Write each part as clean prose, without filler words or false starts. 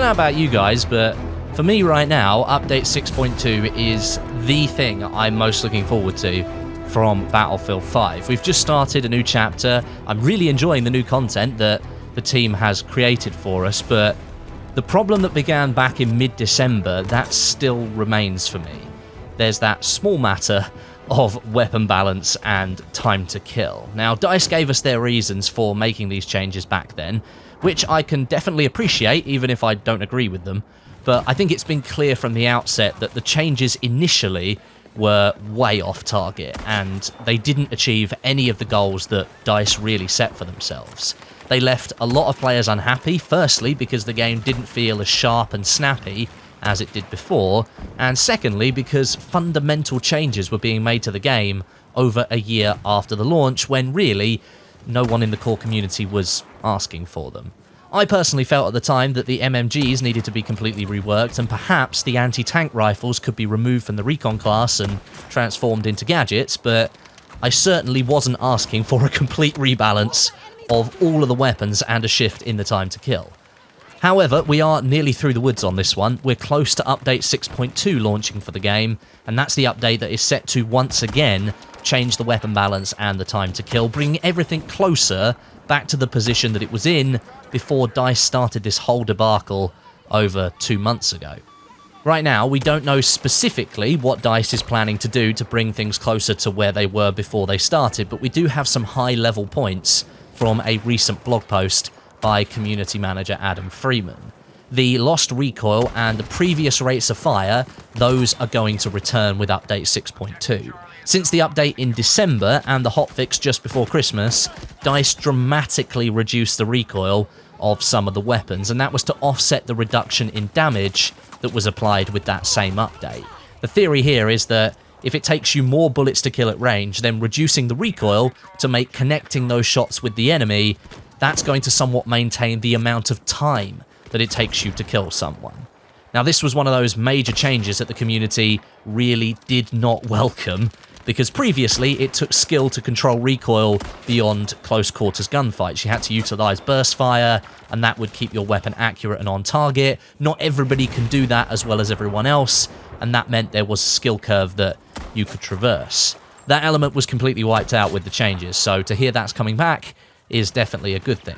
know about you guys, but for me right now, Update 6.2 is the thing I'm most looking forward to from Battlefield 5. We've just started a new chapter. I'm really enjoying the new content that the team has created for us, but the problem that began back in mid-December, that still remains for me. There's that small matter of weapon balance and time to kill. Now, DICE gave us their reasons for making these changes back then, which I can definitely appreciate, even if I don't agree with them, but I think it's been clear from the outset that the changes initially were way off target, and they didn't achieve any of the goals that DICE really set for themselves. They left a lot of players unhappy, firstly because the game didn't feel as sharp and snappy as it did before, and secondly because fundamental changes were being made to the game over a year after the launch, when really no one in the core community was asking for them. I personally felt at the time that the MMGs needed to be completely reworked, and perhaps the anti-tank rifles could be removed from the recon class and transformed into gadgets, but I certainly wasn't asking for a complete rebalance of all of the weapons and a shift in the time to kill. However, we are nearly through the woods on this one. We're close to Update 6.2 launching for the game, and that's the update that is set to once again change the weapon balance and the time to kill, bringing everything closer back to the position that it was in before DICE started this whole debacle over 2 months ago. Right now, we don't know specifically what DICE is planning to do to bring things closer to where they were before they started, but we do have some high-level points from a recent blog post by community manager Adam Freeman. The lost recoil and the previous rates of fire, those are going to return with Update 6.2. Since the update in December and the hotfix just before Christmas, DICE dramatically reduced the recoil of some of the weapons, and that was to offset the reduction in damage that was applied with that same update. The theory here is that if it takes you more bullets to kill at range, then reducing the recoil to make connecting those shots with the enemy, that's going to somewhat maintain the amount of time that it takes you to kill someone. Now, this was one of those major changes that the community really did not welcome, because previously it took skill to control recoil beyond close quarters gunfights. You had to utilize burst fire, and that would keep your weapon accurate and on target. Not everybody can do that as well as everyone else, and that meant there was a skill curve that you could traverse. That element was completely wiped out with the changes, so to hear that's coming back is definitely a good thing.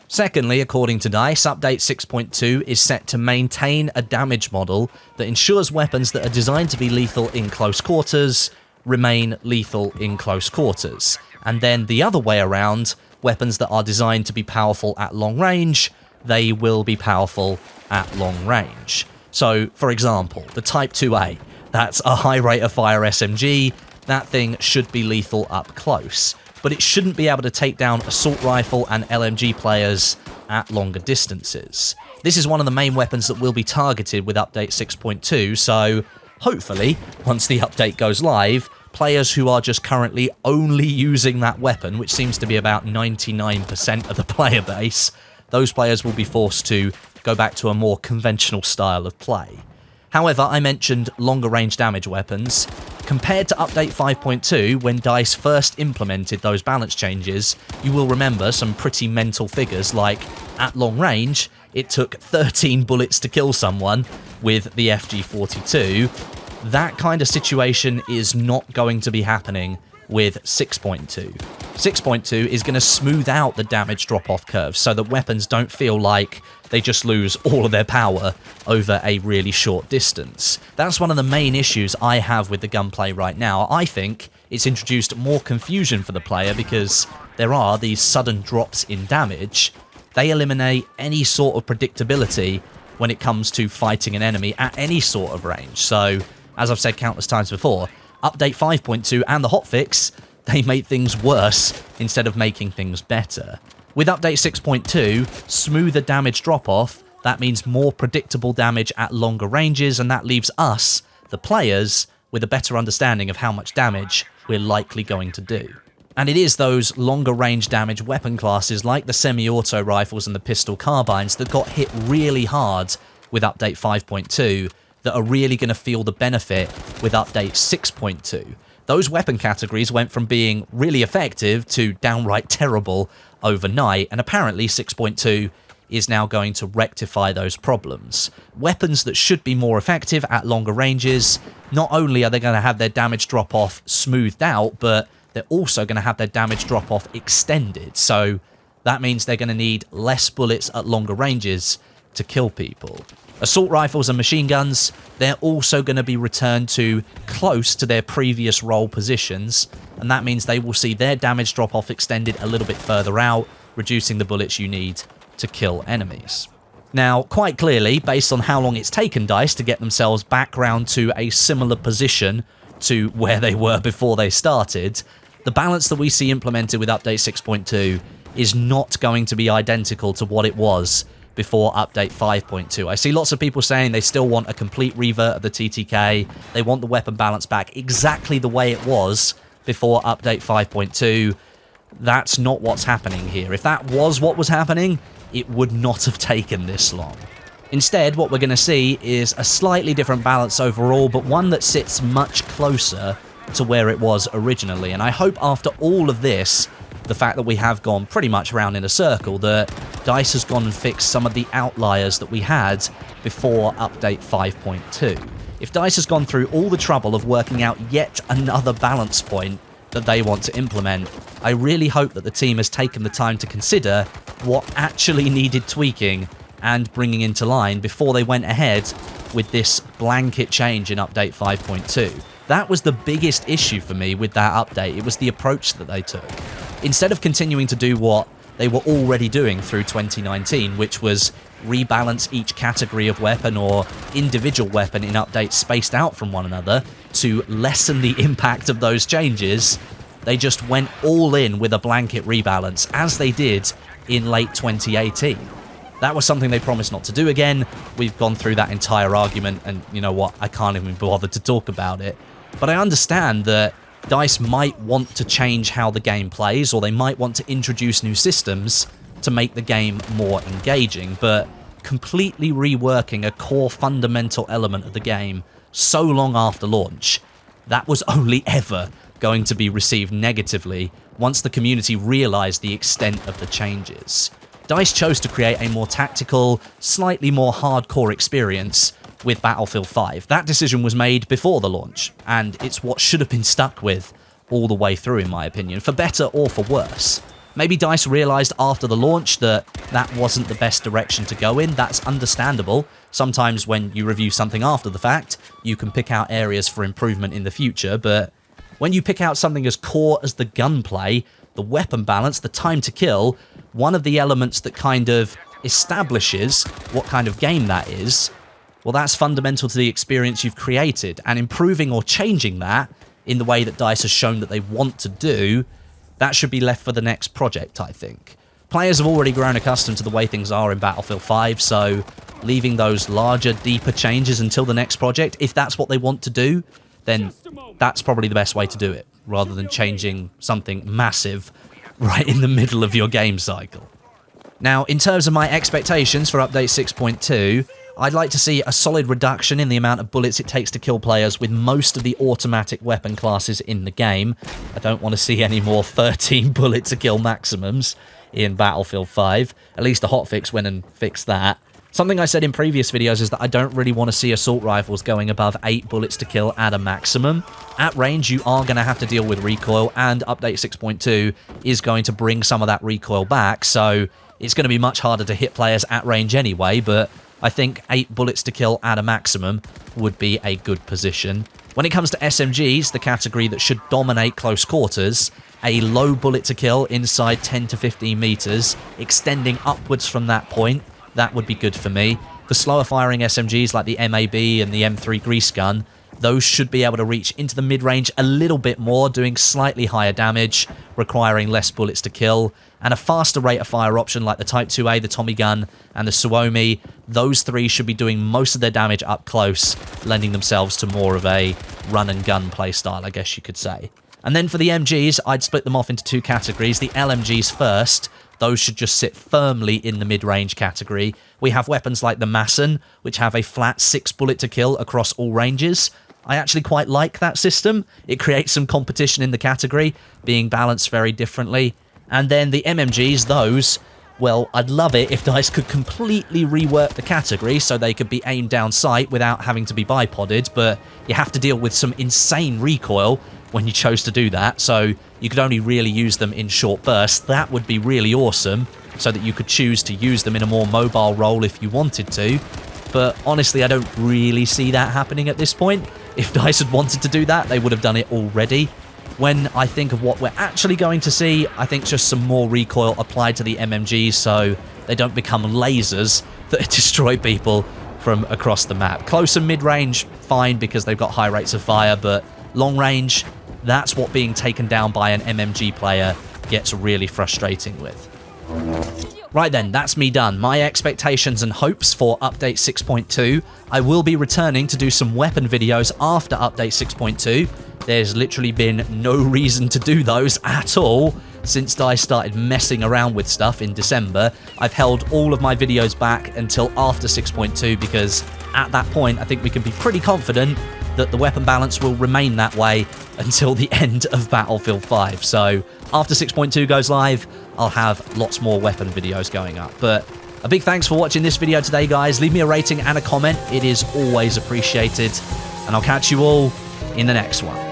Secondly, according to DICE, Update 6.2 is set to maintain a damage model that ensures weapons that are designed to be lethal in close quarters remain lethal in close quarters. And then the other way around, weapons that are designed to be powerful at long range, they will be powerful at long range. So, for example, the Type 2A, that's a high rate of fire SMG, that thing should be lethal up close, but it shouldn't be able to take down assault rifle and LMG players at longer distances. This is one of the main weapons that will be targeted with Update 6.2, so hopefully, once the update goes live, players who are just currently only using that weapon, which seems to be about 99% of the player base, those players will be forced to go back to a more conventional style of play. However, I mentioned longer range damage weapons. Compared to Update 5.2, when DICE first implemented those balance changes, you will remember some pretty mental figures like, at long range, it took 13 bullets to kill someone with the FG42. That kind of situation is not going to be happening with 6.2. 6.2 is going to smooth out the damage drop-off curve so that weapons don't feel like they just lose all of their power over a really short distance. That's one of the main issues I have with the gunplay right now. I think it's introduced more confusion for the player because there are these sudden drops in damage. They eliminate any sort of predictability when it comes to fighting an enemy at any sort of range. So, as I've said countless times before, Update 5.2 and the hotfix, they made things worse instead of making things better. With Update 6.2, smoother damage drop-off, that means more predictable damage at longer ranges, and that leaves us, the players, with a better understanding of how much damage we're likely going to do. And it is those longer range damage weapon classes like the semi-auto rifles and the pistol carbines that got hit really hard with Update 5.2 that are really going to feel the benefit with Update 6.2. Those weapon categories went from being really effective to downright terrible overnight, and apparently 6.2 is now going to rectify those problems. Weapons that should be more effective at longer ranges, not only are they going to have their damage drop-off smoothed out, but they're also going to have their damage drop-off extended. So that means they're going to need less bullets at longer ranges to kill people. Assault rifles and machine guns, they're also going to be returned to close to their previous role positions, and that means they will see their damage drop-off extended a little bit further out, reducing the bullets you need to kill enemies. Now, quite clearly, based on how long it's taken DICE to get themselves back round to a similar position to where they were before they started, the balance that we see implemented with Update 6.2 is not going to be identical to what it was before Update 5.2. I see lots of people saying they still want a complete revert of the TTK, they want the weapon balance back exactly the way it was before Update 5.2. That's not what's happening here. If that was what was happening, it would not have taken this long. Instead, what we're going to see is a slightly different balance overall, but one that sits much closer to where it was originally. And I hope after all of this, the fact that we have gone pretty much round in a circle, that DICE has gone and fixed some of the outliers that we had before Update 5.2. If DICE has gone through all the trouble of working out yet another balance point that they want to implement, I really hope that the team has taken the time to consider what actually needed tweaking and bringing into line before they went ahead with this blanket change in Update 5.2. That was the biggest issue for me with that update. It was the approach that they took. Instead of continuing to do what they were already doing through 2019, which was rebalance each category of weapon or individual weapon in updates spaced out from one another to lessen the impact of those changes, they just went all in with a blanket rebalance, as they did in late 2018. That was something they promised not to do again. We've gone through that entire argument, and you know what, I can't even bother to talk about it. But I understand that DICE might want to change how the game plays, or they might want to introduce new systems to make the game more engaging, but completely reworking a core fundamental element of the game so long after launch, that was only ever going to be received negatively once the community realized the extent of the changes. DICE chose to create a more tactical, slightly more hardcore experience with Battlefield 5. That decision was made before the launch, and it's what should have been stuck with all the way through, in my opinion, for better or for worse. Maybe DICE realized after the launch that that wasn't the best direction to go in. That's understandable. Sometimes when you review something after the fact, you can pick out areas for improvement in the future, but when you pick out something as core as the gunplay, the weapon balance, the time to kill, one of the elements that kind of establishes what kind of game that is, well, that's fundamental to the experience you've created, and improving or changing that in the way that DICE has shown that they want to do, that should be left for the next project, I think. Players have already grown accustomed to the way things are in Battlefield 5, so leaving those larger, deeper changes until the next project, if that's what they want to do, then that's probably the best way to do it, rather than changing something massive right in the middle of your game cycle. Now, in terms of my expectations for Update 6.2, I'd like to see a solid reduction in the amount of bullets it takes to kill players with most of the automatic weapon classes in the game. I don't want to see any more 13 bullet to kill maximums in Battlefield 5. At least the hotfix went and fixed that. Something I said in previous videos is that I don't really want to see assault rifles going above 8 bullets to kill at a maximum. At range, you are going to have to deal with recoil, and Update 6.2 is going to bring some of that recoil back, so it's going to be much harder to hit players at range anyway, but I think 8 bullets to kill at a maximum would be a good position. When it comes to SMGs, the category that should dominate close quarters, a low bullet to kill inside 10 to 15 meters, extending upwards from that point, that would be good for me. The slower firing SMGs like the MAB and the M3 Grease Gun, those should be able to reach into the mid-range a little bit more, doing slightly higher damage, requiring less bullets to kill, and a faster rate of fire option like the Type 2A, the Tommy Gun, and the Suomi. Those three should be doing most of their damage up close, lending themselves to more of a run-and-gun playstyle, I guess you could say. And then for the MGs, I'd split them off into two categories. The LMGs first. Those should just sit firmly in the mid-range category. We have weapons like the Masson, which have a flat 6 bullet to kill across all ranges. I actually quite like that system. It creates some competition in the category, being balanced very differently. And then the MMGs, those, Well, I'd love it if DICE could completely rework the category so they could be aimed down sight without having to be bipodded, but you have to deal with some insane recoil when you chose to do that, so you could only really use them in short bursts. That would be really awesome, so that you could choose to use them in a more mobile role if you wanted to, but honestly, I don't really see that happening at this point. If DICE had wanted to do that, they would have done it already. When I think of what we're actually going to see, I think just some more recoil applied to the MMGs so they don't become lasers that destroy people from across the map. Close and mid-range, fine, because they've got high rates of fire, but long range, that's what being taken down by an MMG player gets really frustrating with. Right then, that's me done. My expectations and hopes for Update 6.2. I will be returning to do some weapon videos after Update 6.2. There's literally been no reason to do those at all since DICE started messing around with stuff in December. I've held all of my videos back until after 6.2 because at that point I think we can be pretty confident that the weapon balance will remain that way until the end of Battlefield 5. So after 6.2 goes live, I'll have lots more weapon videos going up. But a big thanks for watching this video today, guys. Leave me a rating and a comment. It is always appreciated. And I'll catch you all in the next one.